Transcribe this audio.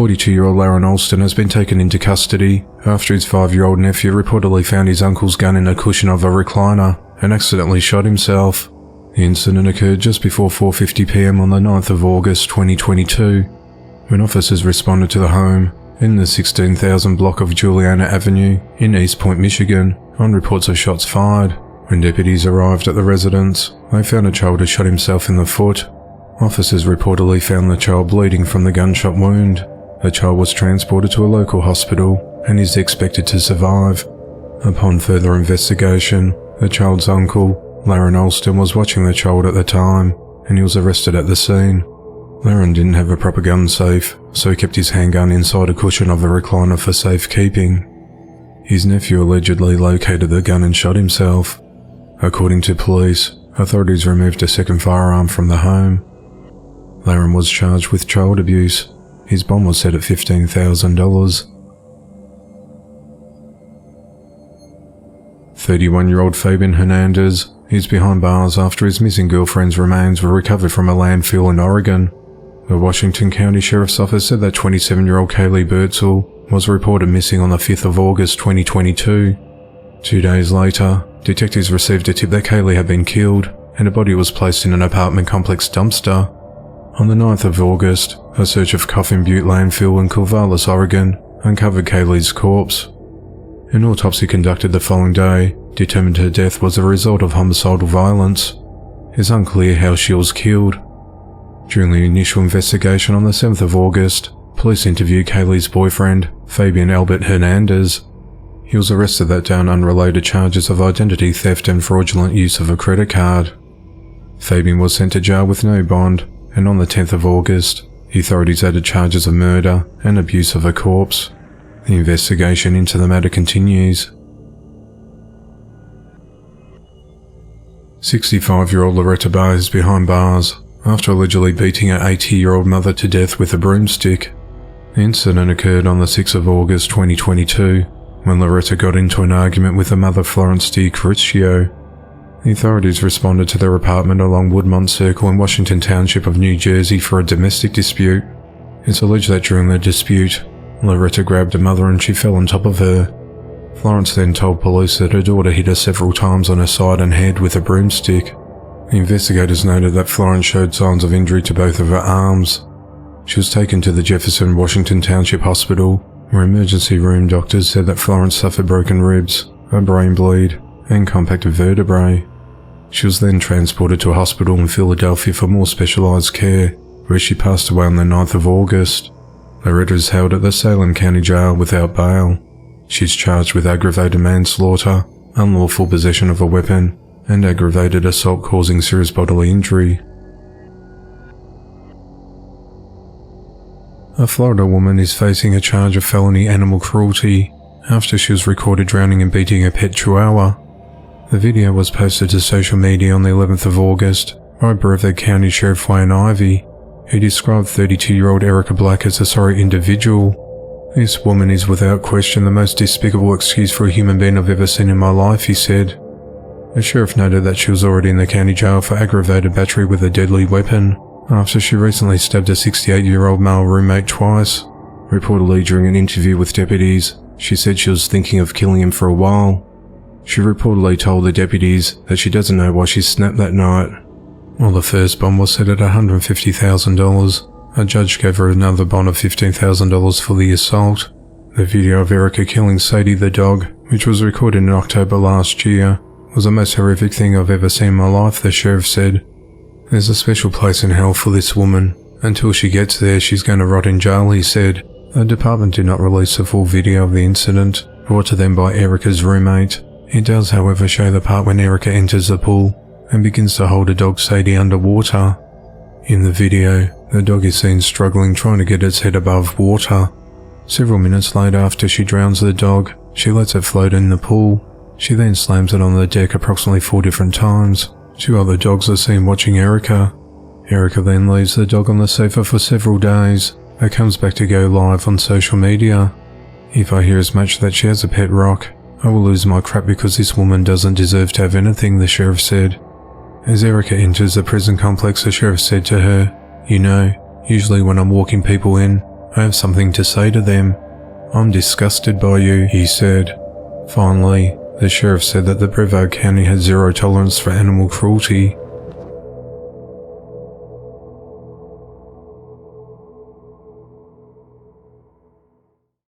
42-year-old Larry Alston has been taken into custody after his 5-year-old nephew reportedly found his uncle's gun in a cushion of a recliner and accidentally shot himself. The incident occurred just before 4:50 p.m. on the 9th of August 2022, when officers responded to the home in the 16,000 block of Juliana Avenue in East Point, Michigan, on reports of shots fired. When deputies arrived at the residence, they found a child had shot himself in the foot. Officers reportedly found the child bleeding from the gunshot wound. The child was transported to a local hospital and is expected to survive. Upon further investigation, the child's uncle, Larry Alston, was watching the child at the time, and he was arrested at the scene. Larry didn't have a proper gun safe, so he kept his handgun inside a cushion of a recliner for safekeeping. His nephew allegedly located the gun and shot himself. According to police, authorities removed a second firearm from the home. Larry was charged with child abuse. His bond was set at $15,000. 31-year-old Fabian Hernandez is behind bars after his missing girlfriend's remains were recovered from a landfill in Oregon. The Washington County Sheriff's Office said that 27-year-old Kaylee Birdsall was reported missing on the 5th of August 2022. 2 days later, detectives received a tip that Kaylee had been killed and her body was placed in an apartment complex dumpster. On the 9th of August, a search of Coffin Butte Landfill in Corvallis, Oregon, uncovered Kaylee's corpse. An autopsy conducted the following day determined her death was a result of homicidal violence. It's unclear how she was killed. During the initial investigation on the 7th of August, police interviewed Kaylee's boyfriend, Fabian Albert Hernandez. He was arrested that day on unrelated charges of identity theft and fraudulent use of a credit card. Fabian was sent to jail with no bond, and on the 10th of August, authorities added charges of murder and abuse of a corpse. The investigation into the matter continues. 65-year-old Loretta Barr is behind bars after allegedly beating her 80-year-old mother to death with a broomstick. The incident occurred on the 6th of August 2022, when Loretta got into an argument with her mother Florence DiCriccio. The authorities responded to their apartment along Woodmont Circle in Washington Township of New Jersey for a domestic dispute. It's alleged that during the dispute, Loretta grabbed her mother and she fell on top of her. Florence then told police that her daughter hit her several times on her side and head with a broomstick. The investigators noted that Florence showed signs of injury to both of her arms. She was taken to the Jefferson Washington Township Hospital, where emergency room doctors said that Florence suffered broken ribs, a brain bleed, and compacted vertebrae. She was then transported to a hospital in Philadelphia for more specialized care, where she passed away on the 9th of August. Loretta is held at the Salem County Jail without bail. She's charged with aggravated manslaughter, unlawful possession of a weapon, and aggravated assault causing serious bodily injury. A Florida woman is facing a charge of felony animal cruelty after she was recorded drowning and beating a pet chihuahua. The video was posted to social media on the 11th of August by Brevard County Sheriff Wayne Ivey, who described 32-year-old Erica Black as a sorry individual. "This woman is without question the most despicable excuse for a human being I've ever seen in my life," he said. The sheriff noted that she was already in the county jail for aggravated battery with a deadly weapon after she recently stabbed a 68-year-old male roommate twice. Reportedly during an interview with deputies, she said she was thinking of killing him for a while. She reportedly told the deputies that she doesn't know why she snapped that night. While the first bond was set at $150,000, a judge gave her another bond of $15,000 for the assault. The video of Erica killing Sadie the dog, which was recorded in October last year, was the most horrific thing I've ever seen in my life, the sheriff said. "There's a special place in hell for this woman. Until she gets there, she's going to rot in jail," he said. The department did not release a full video of the incident, brought to them by Erica's roommate. It does, however, show the part when Erica enters the pool and begins to hold her dog Sadie underwater. In the video, the dog is seen struggling trying to get its head above water. Several minutes later, after she drowns the dog, she lets it float in the pool. She then slams it on the deck approximately 4 different times. 2 other dogs are seen watching Erica. Erica then leaves the dog on the sofa for several days, but comes back to go live on social media. "If I hear as much that she has a pet rock, I will lose my crap because this woman doesn't deserve to have anything," the sheriff said. As Erica enters the prison complex, the sheriff said to her, "You know, usually when I'm walking people in, I have something to say to them. I'm disgusted by you, he said. Finally, the sheriff said that the Brevard County had zero tolerance for animal cruelty